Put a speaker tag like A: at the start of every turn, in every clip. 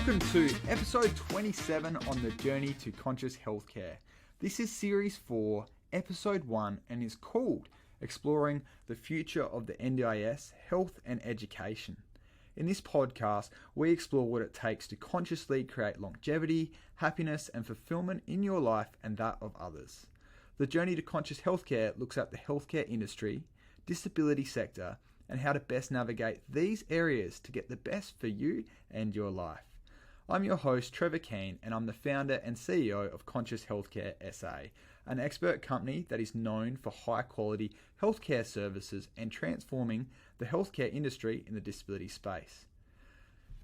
A: Welcome to episode 27 on the journey to conscious healthcare. This is series 4, episode 1, and is called Exploring the Future of the NDIS, Health and Education. In this podcast, we explore what it takes to consciously create longevity, happiness, and fulfillment in your life and that of others. The journey to conscious healthcare looks at the healthcare industry, disability sector, and how to best navigate these areas to get the best for you and your life. I'm your host, Trevor Keen, and I'm the founder and CEO of Conscious Healthcare SA, an expert company that is known for high-quality healthcare services and transforming the healthcare industry in the disability space.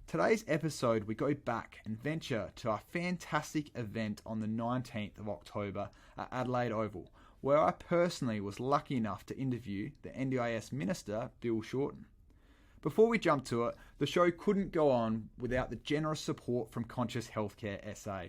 A: Today's episode, we go back and venture to our fantastic event on the 19th of October at Adelaide Oval, where I personally was lucky enough to interview the NDIS Minister Bill Shorten. Before we jump to it, the show couldn't go on without the generous support from Conscious Healthcare SA.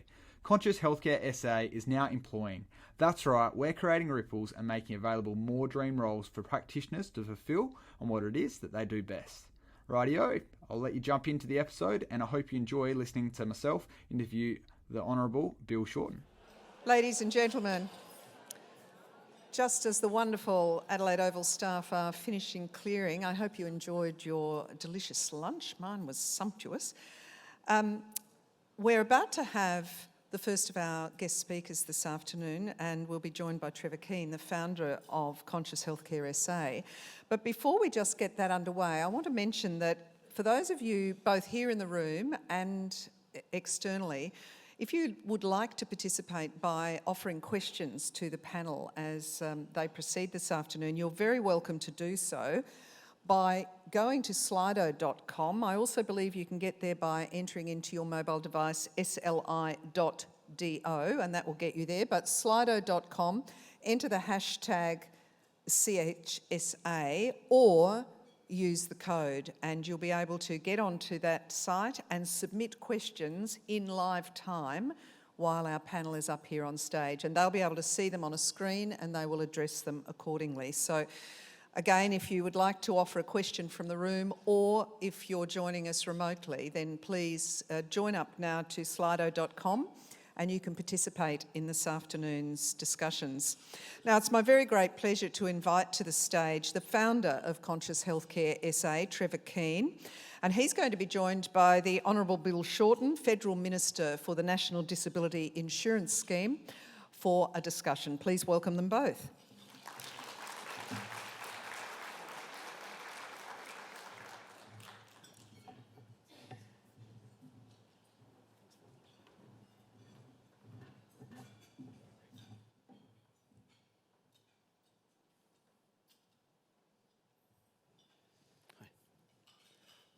A: Conscious Healthcare SA is now employing. That's right, we're creating ripples and making available more dream roles for practitioners to fulfill on what it is that they do best. Rightio, I'll let you jump into the episode, and I hope you enjoy listening to myself interview the Honourable Bill Shorten.
B: Ladies and gentlemen, just as the wonderful Adelaide Oval staff are finishing clearing, I hope you enjoyed your delicious lunch. Mine was sumptuous. We're about to have the first of our guest speakers this afternoon, and we'll be joined by Trevor Keen, the founder of Conscious Healthcare SA. But before we just get that underway, I want to mention that for those of you both here in the room and externally, if you would like to participate by offering questions to the panel as they proceed this afternoon, you're very welcome to do so by going to slido.com. I also believe you can get there by entering into your mobile device sli.do, and that will get you there. But slido.com, enter the hashtag CHSA or use the code, and you'll be able to get onto that site and submit questions in live time while our panel is up here on stage, and they'll be able to see them on a screen and they will address them accordingly. So again, if you would like to offer a question from the room, or if you're joining us remotely, then please join up now to slido.com and you can participate in this afternoon's discussions. Now, it's my very great pleasure to invite to the stage the founder of Conscious Healthcare SA, Trevor Keen, and he's going to be joined by the Honourable Bill Shorten, Federal Minister for the National Disability Insurance Scheme, for a discussion. Please welcome them both.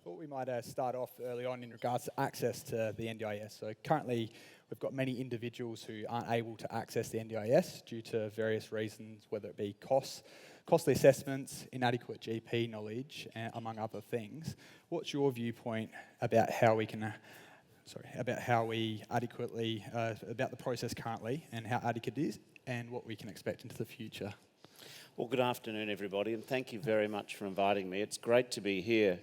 C: Thought we might start off early on in regards to access to the NDIS. So currently we've got many individuals who aren't able to access the NDIS due to various reasons, whether it be costly assessments, inadequate GP knowledge, among other things. What's your viewpoint about how we can, about the process currently and how adequate it is and what we can expect into the future?
D: Well, good afternoon, everybody, and thank you very much for inviting me. It's great to be here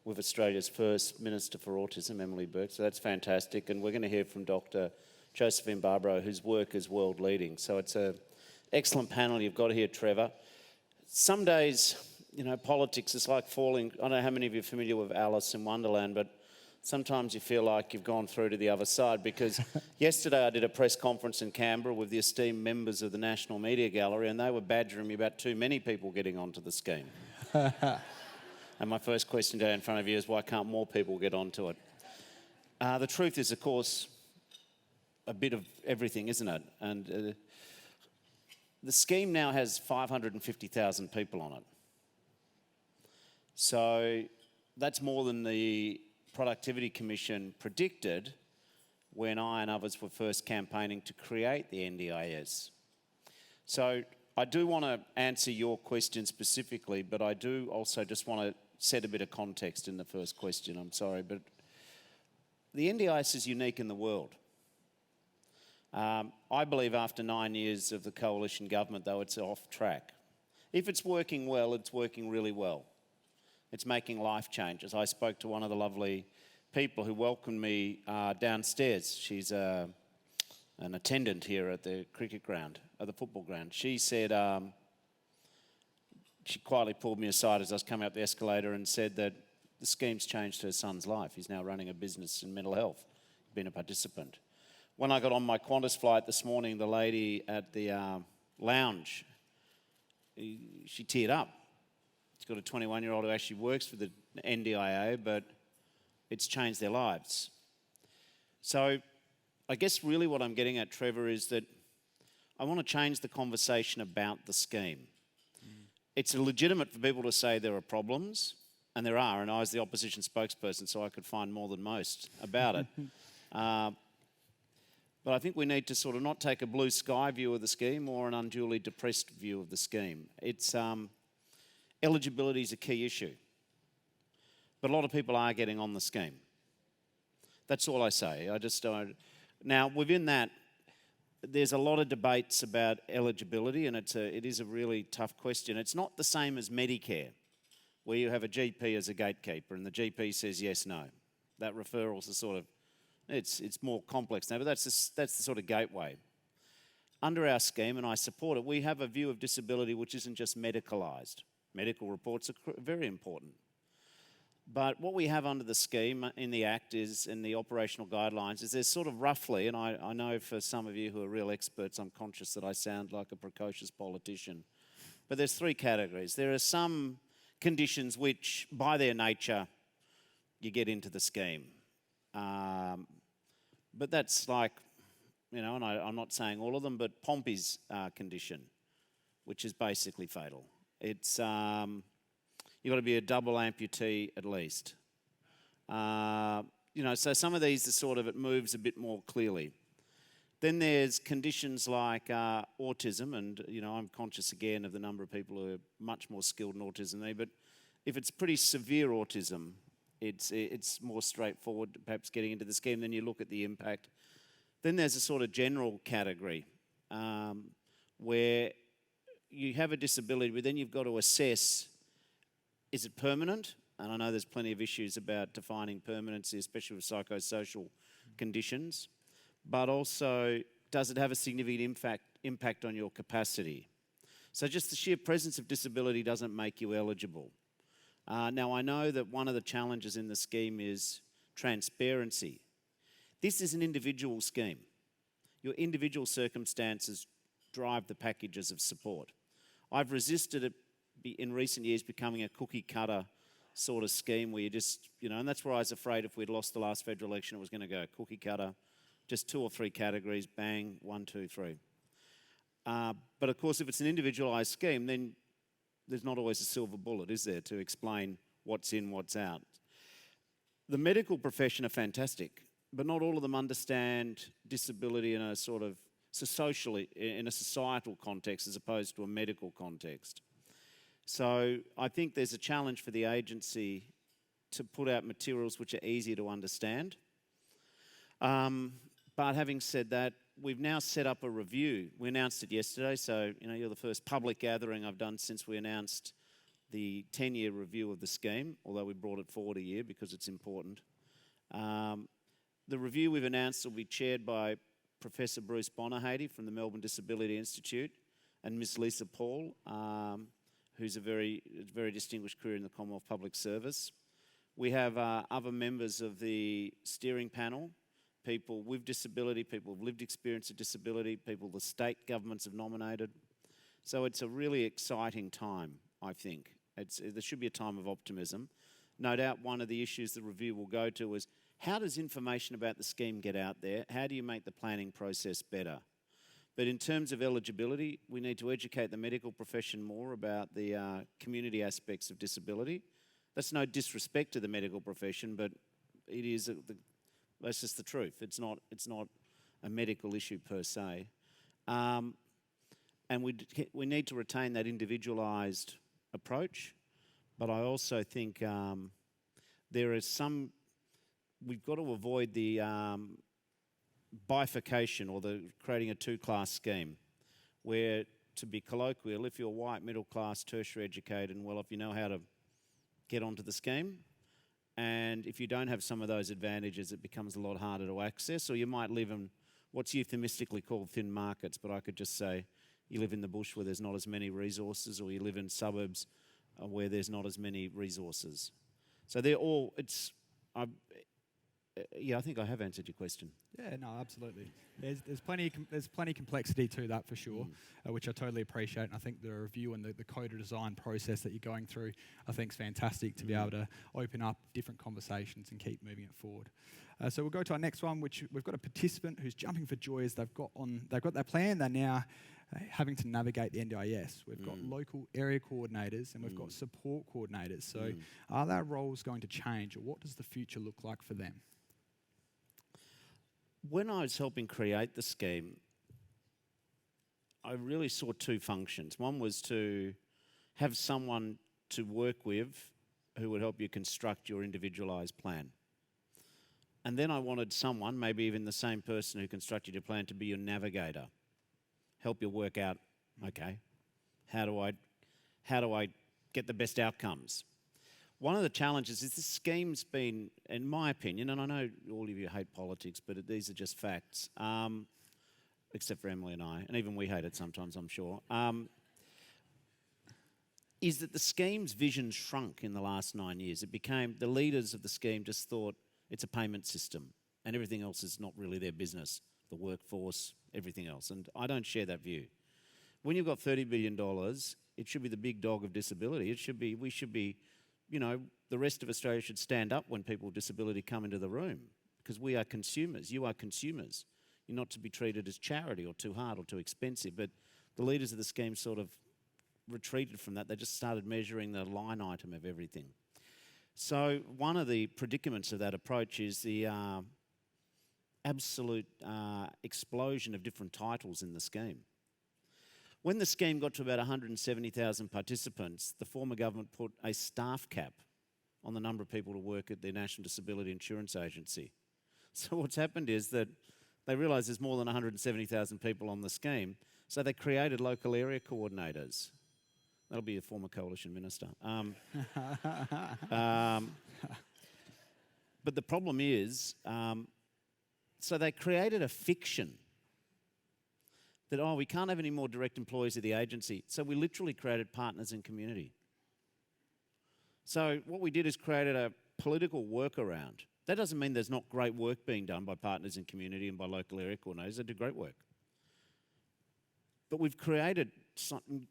D: with Australia's first Minister for Autism, Emily Burke, so that's fantastic. And we're going to hear from Dr. Josephine Barbaro, whose work is world-leading. So it's an excellent panel you've got here, Trevor. Some days, politics is like falling. I don't know how many of you are familiar with Alice in Wonderland, but sometimes you feel like you've gone through to the other side, because yesterday I did a press conference in Canberra with the esteemed members of the National Media Gallery, and they were badgering me about too many people getting onto the scheme. And my first question today in front of you is, why can't more people get onto it? The truth is, of course, a bit of everything, isn't it? And the scheme now has 550,000 people on it. So that's more than the Productivity Commission predicted when I and others were first campaigning to create the NDIS. So I do want to answer your question specifically, but I do also just want to set a bit of context in the first question. I'm sorry, but the NDIS is unique in the world. I believe after 9 years of the coalition government, though, it's off track. If it's working well, it's working really well. It's making life changes. I spoke to one of the lovely people who welcomed me downstairs. She's an attendant here at the cricket ground, at the football ground. She said, she quietly pulled me aside as I was coming up the escalator and said that the scheme's changed her son's life. He's now running a business in mental health, been a participant. When I got on my Qantas flight this morning, the lady at the lounge, she teared up. She's got a 21-year-old who actually works for the NDIA, but it's changed their lives. So I guess really what I'm getting at, Trevor, is that I want to change the conversation about the scheme. It's legitimate for people to say there are problems, and there are, and I was the opposition spokesperson, so I could find more than most about it. But I think we need to sort of not take a blue sky view of the scheme or an unduly depressed view of the scheme. It's eligibility is a key issue, but a lot of people are getting on the scheme. That's all I say. I just don't. Now, within that, there's a lot of debates about eligibility, and it is a really tough question. It's not the same as Medicare, where you have a GP as a gatekeeper, and the GP says yes, no. That referral's a sort of, it's more complex now, but that's the sort of gateway. Under our scheme, and I support it, we have a view of disability which isn't just medicalised. Medical reports are very important. But what we have under the scheme in the Act is, in the operational guidelines, is there's sort of roughly, and I know for some of you who are real experts, I'm conscious that I sound like a precocious politician, but there's 3 categories. There are some conditions which, by their nature, you get into the scheme. But that's like, you know, and I'm not saying all of them, but Pompey's condition, which is basically fatal. It's you've got to be a double amputee at least. You know, so some of these are sort of, it moves a bit more clearly. Then there's conditions like autism, and, you know, I'm conscious again of the number of people who are much more skilled in autism than me, but if it's pretty severe autism, it's more straightforward, perhaps getting into the scheme. Then you look at the impact. Then there's a sort of general category where you have a disability, but then you've got to assess, is it permanent? And I know there's plenty of issues about defining permanency, especially with psychosocial conditions. But also, does it have a significant impact on your capacity? So just the sheer presence of disability doesn't make you eligible. Now, I know that one of the challenges in the scheme is transparency. This is an individual scheme. Your individual circumstances drive the packages of support. I've resisted it in recent years becoming a cookie cutter sort of scheme where you just, you know, and that's where I was afraid if we'd lost the last federal election, it was going to go cookie cutter, just 2 or 3 categories, bang, 1, 2, 3. But of course, if it's an individualised scheme, then there's not always a silver bullet, is there, to explain what's in, what's out. The medical profession are fantastic, but not all of them understand disability in a sort of socially, in a societal context as opposed to a medical context. So I think there's a challenge for the agency to put out materials which are easier to understand. But having said that, we've now set up a review. We announced it yesterday, so you know, you're the first public gathering I've done since we announced the 10-year review of the scheme, although we brought it forward a year because it's important. The review we've announced will be chaired by Professor Bruce Bonahady from the Melbourne Disability Institute and Ms. Lisa Paul, who's a very distinguished career in the Commonwealth Public Service. We have other members of the steering panel, people with disability, people with lived experience of disability, people the state governments have nominated. So it's a really exciting time, I think. There should be a time of optimism. No doubt one of the issues the review will go to is, how does information about the scheme get out there? How do you make the planning process better? But in terms of eligibility, we need to educate the medical profession more about the community aspects of disability. That's no disrespect to the medical profession, but it is that's just the truth. It's not a medical issue per se, and we need to retain that individualised approach. But I also think there is some. We've got to avoid the bifurcation or the creating a 2-class scheme where, to be colloquial, if you're white, middle class, tertiary educated and well off, you know how to get onto the scheme, And if you don't have some of those advantages, it becomes a lot harder to access, or you might live in what's euphemistically called thin markets, but I could just say you live in the bush where there's not as many resources, or you live in suburbs where there's not as many resources. So they're all, I think I have answered your question.
C: Yeah, no, absolutely. There's plenty complexity to that for sure, which I totally appreciate. And I think the review and the co-design process that you're going through, I think is fantastic to be able to open up different conversations and keep moving it forward. So we'll go to our next one, which we've got a participant who's jumping for joy as they've got their plan. They're now having to navigate the NDIS. We've got local area coordinators and we've got support coordinators. So are their roles going to change, or what does the future look like for them?
D: When I was helping create the scheme, I really saw two functions. One was to have someone to work with who would help you construct your individualised plan. And then I wanted someone, maybe even the same person who constructed your plan, to be your navigator, help you work out, okay, how do I get the best outcomes? One of the challenges is this scheme's been, in my opinion, and I know all of you hate politics, but these are just facts, except for Emily and I, and even we hate it sometimes, I'm sure, is that the scheme's vision shrunk in the last 9 years. It became, the leaders of the scheme just thought it's a payment system and everything else is not really their business, the workforce, everything else, and I don't share that view. When you've got $30 billion, it should be the big dog of disability. We should be, the rest of Australia should stand up when people with disability come into the room, because we are consumers. You are consumers. You're not to be treated as charity or too hard or too expensive. But the leaders of the scheme sort of retreated from that. They just started measuring the line item of everything. So one of the predicaments of that approach is the absolute explosion of different titles in the scheme. When the scheme got to about 170,000 participants, the former government put a staff cap on the number of people to work at the National Disability Insurance Agency. So what's happened is that they realised there's more than 170,000 people on the scheme, so they created local area coordinators. That'll be a former coalition minister. But the problem is, so they created a fiction that, we can't have any more direct employees of the agency. So we literally created partners in community. So what we did is created a political workaround. That doesn't mean there's not great work being done by partners in community and by local area coordinators. They do great work. But we've created something,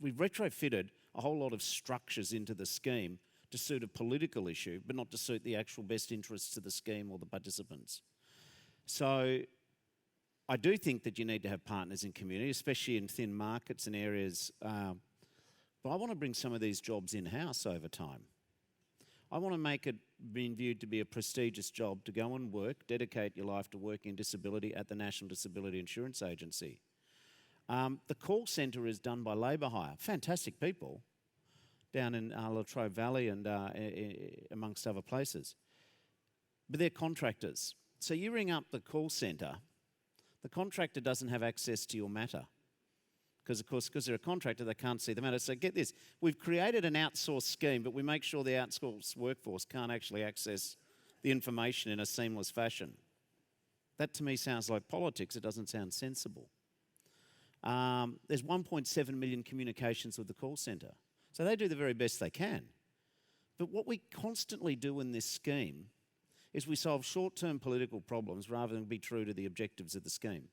D: we've retrofitted a whole lot of structures into the scheme to suit a political issue, but not to suit the actual best interests of the scheme or the participants. So I do think that you need to have partners in community, especially in thin markets and areas. But I want to bring some of these jobs in-house over time. I want to make it being viewed to be a prestigious job to go and work, dedicate your life to working in disability at the National Disability Insurance Agency. The call centre is done by labour hire. Fantastic people down in Latrobe Valley and amongst other places. But they're contractors. So you ring up the call centre, the contractor doesn't have access to your matter. Because, of course, because they're a contractor, they can't see the matter. So get this, we've created an outsourced scheme, but we make sure the outsourced workforce can't actually access the information in a seamless fashion. That, to me, sounds like politics. It doesn't sound sensible. There's 1.7 million communications with the call centre. So they do the very best they can. But what we constantly do in this scheme is we solve short-term political problems rather than be true to the objectives of the scheme.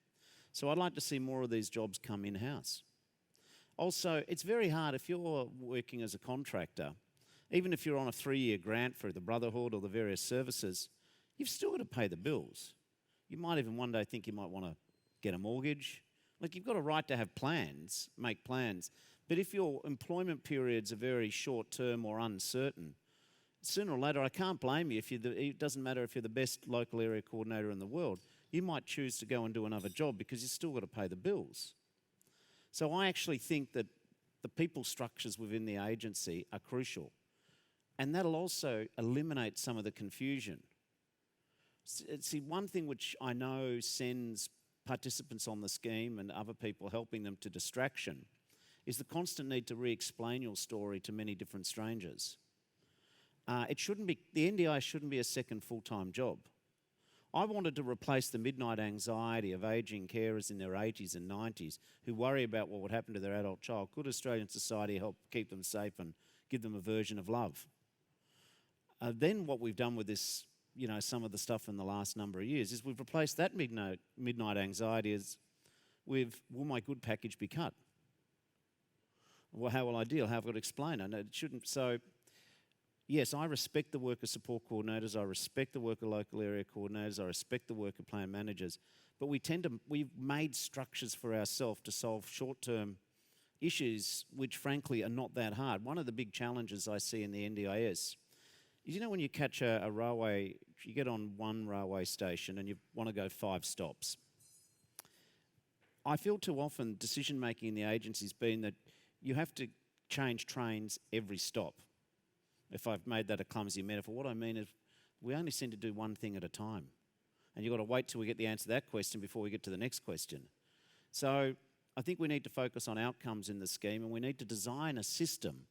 D: So I'd like to see more of these jobs come in-house. Also, it's very hard if you're working as a contractor, even if you're on a 3-year grant for the Brotherhood or the various services, you've still got to pay the bills. You might even one day think you might want to get a mortgage. Like, you've got a right to have plans, make plans. But if your employment periods are very short-term or uncertain, sooner or later, I can't blame you. It doesn't matter if you're the best local area coordinator in the world. You might choose to go and do another job because you've still got to pay the bills. So I actually think that the people structures within the agency are crucial. And that'll also eliminate some of the confusion. See, one thing which I know sends participants on the scheme and other people helping them to distraction is the constant need to re-explain your story to many different strangers. the NDIS shouldn't be a second full-time job. I wanted to replace the midnight anxiety of ageing carers in their 80s and 90s who worry about what would happen to their adult child. Could Australian society help keep them safe and give them a version of love? Then what we've done with this, some of the stuff in the last number of years is we've replaced that midnight anxiety with, will my good package be cut? Well, how will I deal? How have I got to explain it? It shouldn't. So, yes, I respect the work of support coordinators. I respect the work of local area coordinators. I respect the work of plan managers. But we've made structures for ourselves to solve short-term issues, which frankly are not that hard. One of the big challenges I see in the NDIS is, when you catch a railway, you get on one railway station and you want to go 5 stops. I feel too often decision-making in the agency's been that you have to change trains every stop. If I've made that a clumsy metaphor, what I mean is we only seem to do one thing at a time. And you've got to wait till we get the answer to that question before we get to the next question. So I think we need to focus on outcomes in the scheme, and we need to design a system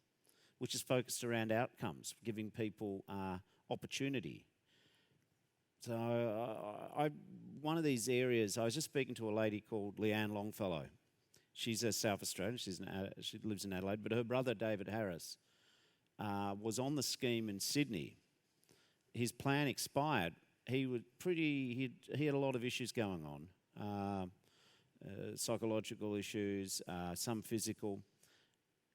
D: which is focused around outcomes, giving people opportunity. So one of these areas, I was just speaking to a lady called Leanne Longfellow. She's a South Australian, she lives in Adelaide, but her brother David Harris was on the scheme in Sydney. His plan expired. He had a lot of issues going on, psychological issues, some physical.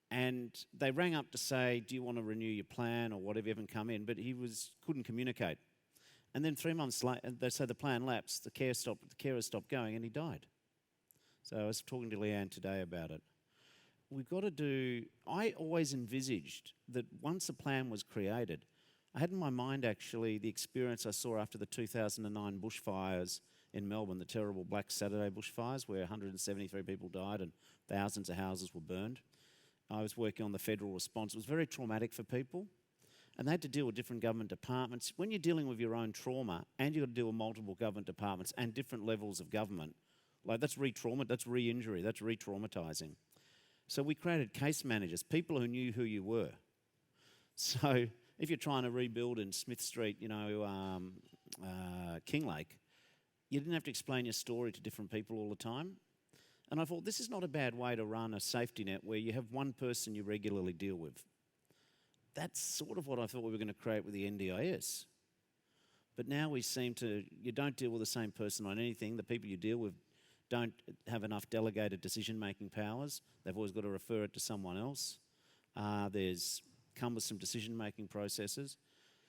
D: And they rang up to say, do you want to renew your plan or whatever, you haven't come in, but he couldn't communicate. And then 3 months later, they say the plan lapsed, the carer stopped going, and he died. So I was talking to Leanne today about it. I always envisaged that once a plan was created, I had in my mind actually the experience I saw after the 2009 bushfires in Melbourne, the terrible Black Saturday bushfires where 173 people died and thousands of houses were burned. I was working on the federal response. It was very traumatic for people, and they had to deal with different government departments. When you're dealing with your own trauma and you've got to deal with multiple government departments and different levels of government, that's re-trauma, that's re-injury, that's re-traumatising. So we created case managers, people who knew who you were. So if you're trying to rebuild in Smith Street, Kinglake, you didn't have to explain your story to different people all the time. And I thought, this is not a bad way to run a safety net where you have one person you regularly deal with. That's sort of what I thought we were going to create with the NDIS. But now you don't deal with the same person on anything. The people you deal with don't have enough delegated decision-making powers. They've always got to refer it to someone else. There's cumbersome decision-making processes.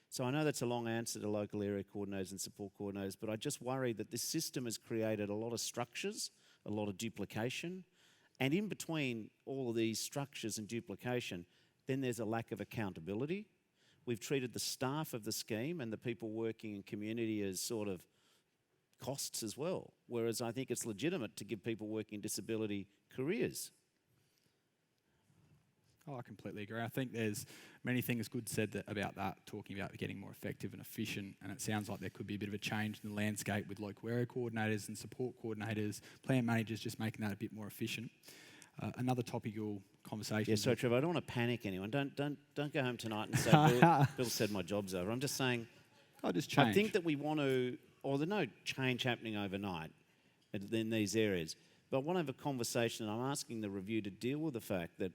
D: So I know that's a long answer to local area coordinators and support coordinators, but I just worry that this system has created a lot of structures, a lot of duplication, and in between all of these structures and duplication, then there's a lack of accountability. We've treated the staff of the scheme and the people working in community as sort of costs as well, whereas I think it's legitimate to give people working disability careers.
C: Oh, I completely agree. I think there's many things good said about that, talking about getting more effective and efficient, and it sounds like there could be a bit of a change in the landscape with local area coordinators and support coordinators, plan managers, just making that a bit more efficient. Another topical conversation.
D: Yeah, sorry, Trevor, I don't want to panic anyone. Don't go home tonight and say, Bill said my job's over. I'm just saying,
C: I'll just change.
D: I think that we want to, or there's no change happening overnight in these areas, but I want to have a conversation, and I'm asking the review to deal with the fact that,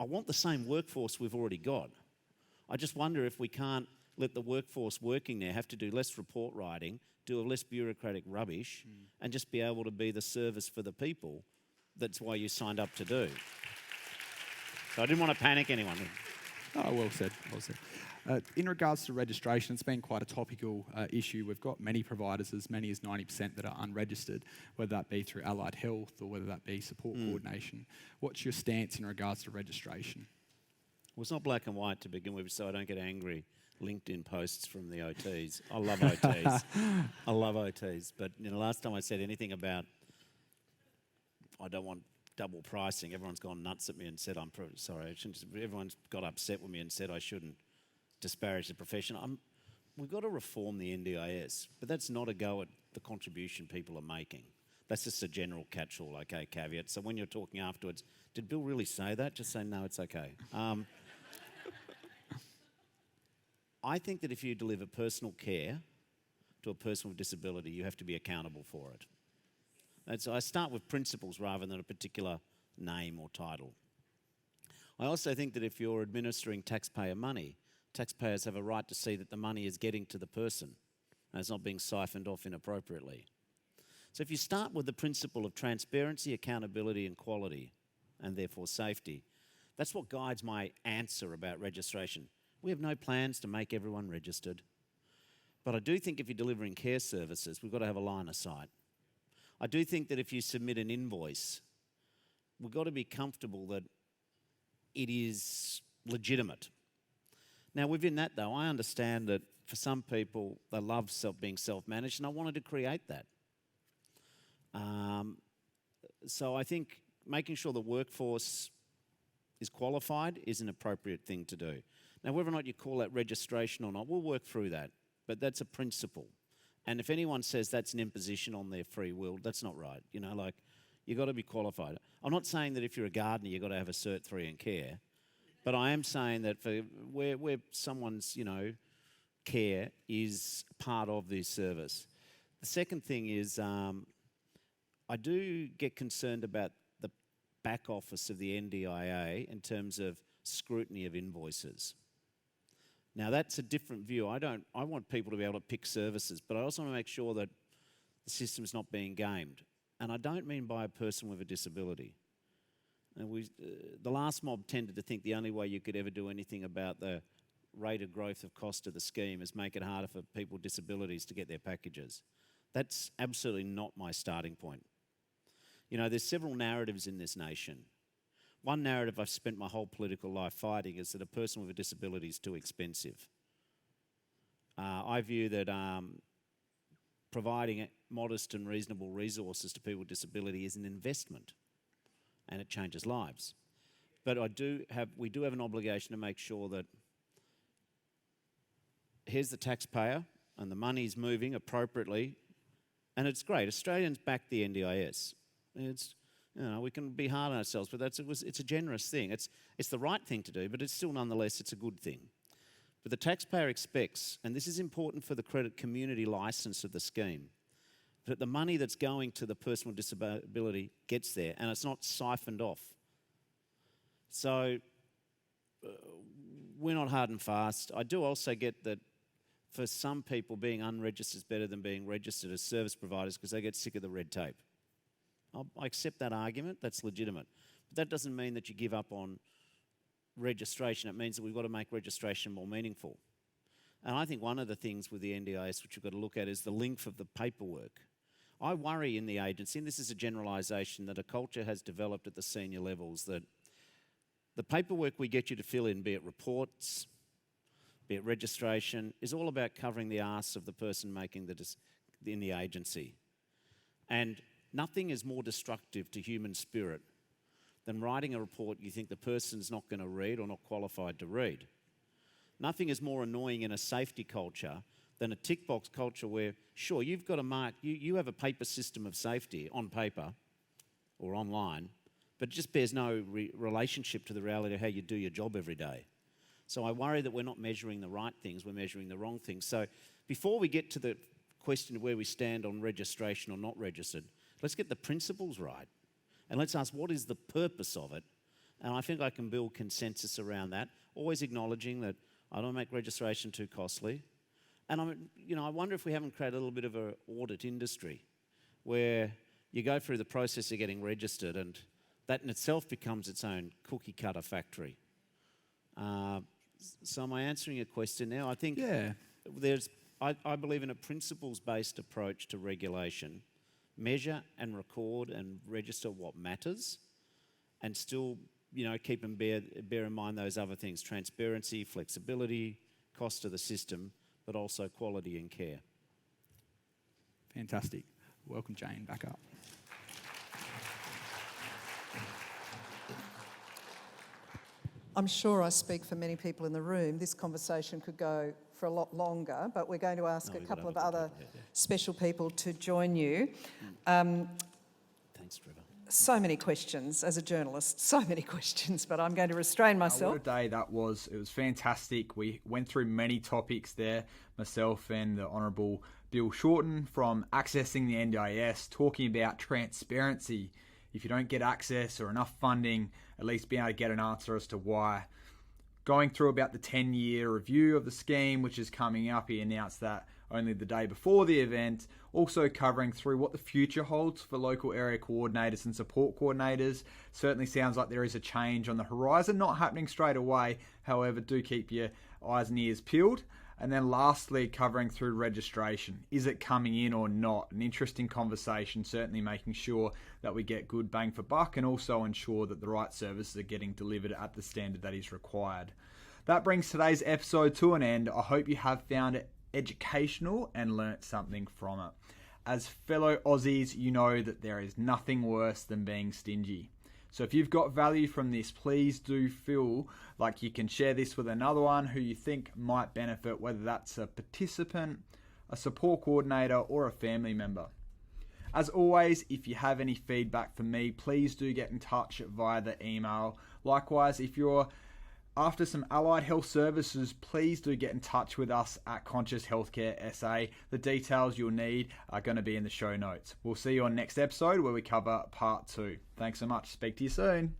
D: I want the same workforce we've already got. I just wonder if we can't let the workforce working there have to do less report writing, do less bureaucratic rubbish, and just be able to be the service for the people. That's why you signed up to do. So I didn't want to panic anyone.
C: Oh, well said, well said. In regards to registration, it's been quite a topical issue. We've got many providers, as many as 90% that are unregistered, whether that be through allied health or whether that be support coordination. What's your stance in regards to registration?
D: Well, it's not black and white to begin with, so I don't get angry LinkedIn posts from the OTs. I love OTs. I love OTs. But last time I said anything about I don't want double pricing, everyone's gone nuts at me and said everyone's got upset with me and said I shouldn't disparage the profession. We've got to reform the NDIS, but that's not a go at the contribution people are making. That's just a general catch-all, okay, caveat. So when you're talking afterwards, did Bill really say that? Just say, no, it's okay. I think that if you deliver personal care to a person with disability, you have to be accountable for it. And so I start with principles rather than a particular name or title. I also think that if you're administering taxpayer money, taxpayers have a right to see that the money is getting to the person and it's not being siphoned off inappropriately. So if you start with the principle of transparency, accountability and quality, and therefore safety, that's what guides my answer about registration. We have no plans to make everyone registered. But I do think if you're delivering care services, we've got to have a line of sight. I do think that if you submit an invoice, we've got to be comfortable that it is legitimate. Now, within that, though, I understand that for some people, they love being self-managed, and I wanted to create that. So I think making sure the workforce is qualified is an appropriate thing to do. Now, whether or not you call that registration or not, we'll work through that, but that's a principle. And if anyone says that's an imposition on their free will, that's not right. You know, like, you've got to be qualified. I'm not saying that if you're a gardener, you've got to have a Cert 3 in care, but I am saying that for where someone's, care is part of this service. The second thing is I do get concerned about the back office of the NDIA in terms of scrutiny of invoices. Now, that's a different view. I want people to be able to pick services, but I also want to make sure that the system's not being gamed. And I don't mean by a person with a disability. And the last mob tended to think the only way you could ever do anything about the rate of growth of cost of the scheme is make it harder for people with disabilities to get their packages. That's absolutely not my starting point. There's several narratives in this nation. One narrative I've spent my whole political life fighting is that a person with a disability is too expensive. I view that providing modest and reasonable resources to people with disability is an investment, and it changes lives. But we do have an obligation to make sure that here's the taxpayer and the money's moving appropriately, and it's great. Australians back the NDIS. We can be hard on ourselves, but it's a generous thing. It's the right thing to do, but it's still nonetheless, it's a good thing. But the taxpayer expects, and this is important for the credit community licence of the scheme, that the money that's going to the person with disability gets there and it's not siphoned off. So we're not hard and fast. I do also get that for some people being unregistered is better than being registered as service providers because they get sick of the red tape. I accept that argument, that's legitimate. But that doesn't mean that you give up on registration. It means that we've got to make registration more meaningful. And I think one of the things with the NDIS which we've got to look at is the length of the paperwork. I worry in the agency, and this is a generalisation, that a culture has developed at the senior levels that the paperwork we get you to fill in, be it reports, be it registration, is all about covering the arse of the person making in the agency. And nothing is more destructive to human spirit than writing a report you think the person's not going to read or not qualified to read. Nothing is more annoying in a safety culture than a tick box culture where, sure, you've got to mark, you have a paper system of safety on paper or online, but it just bears no relationship to the reality of how you do your job every day. So I worry that we're not measuring the right things, we're measuring the wrong things. So before we get to the question of where we stand on registration or not registered, let's get the principles right. And let's ask, what is the purpose of it? And I think I can build consensus around that, always acknowledging that I don't make registration too costly. And I wonder if we haven't created a little bit of an audit industry where you go through the process of getting registered and that in itself becomes its own cookie cutter factory. So am I answering your question now? I think I believe in a principles-based approach to regulation. Measure and record and register what matters and still, keep and bear in mind those other things: transparency, flexibility, cost of the system, but also quality and care.
C: Fantastic. Welcome, Jane, back up.
B: I'm sure I speak for many people in the room. This conversation could go for a lot longer, but we're going to ask a couple of other special people to join you.
D: Thanks, Trevor.
B: So many questions as a journalist, so many questions, but I'm going to restrain myself.
A: What a day that was. It was fantastic. We went through many topics there, myself and the Honourable Bill Shorten, from accessing the NDIS, talking about transparency. If you don't get access or enough funding, at least being able to get an answer as to why. Going through about the 10-year review of the scheme, which is coming up. He announced that only the day before the event. Also covering through what the future holds for local area coordinators and support coordinators. Certainly sounds like there is a change on the horizon, not happening straight away. However, do keep your eyes and ears peeled. And then lastly, covering through registration. Is it coming in or not? An interesting conversation, certainly making sure that we get good bang for buck and also ensure that the right services are getting delivered at the standard that is required. That brings today's episode to an end. I hope you have found it educational and learnt something from it. As fellow Aussies, you know that there is nothing worse than being stingy. So if you've got value from this, please do feel like you can share this with another one who you think might benefit, whether that's a participant, a support coordinator, or a family member. As always, if you have any feedback for me, please do get in touch via the email. Likewise, if you're after some allied health services, please do get in touch with us at Conscious Healthcare SA. The details you'll need are going to be in the show notes. We'll see you on next episode where we cover part 2. Thanks so much. Speak to you soon.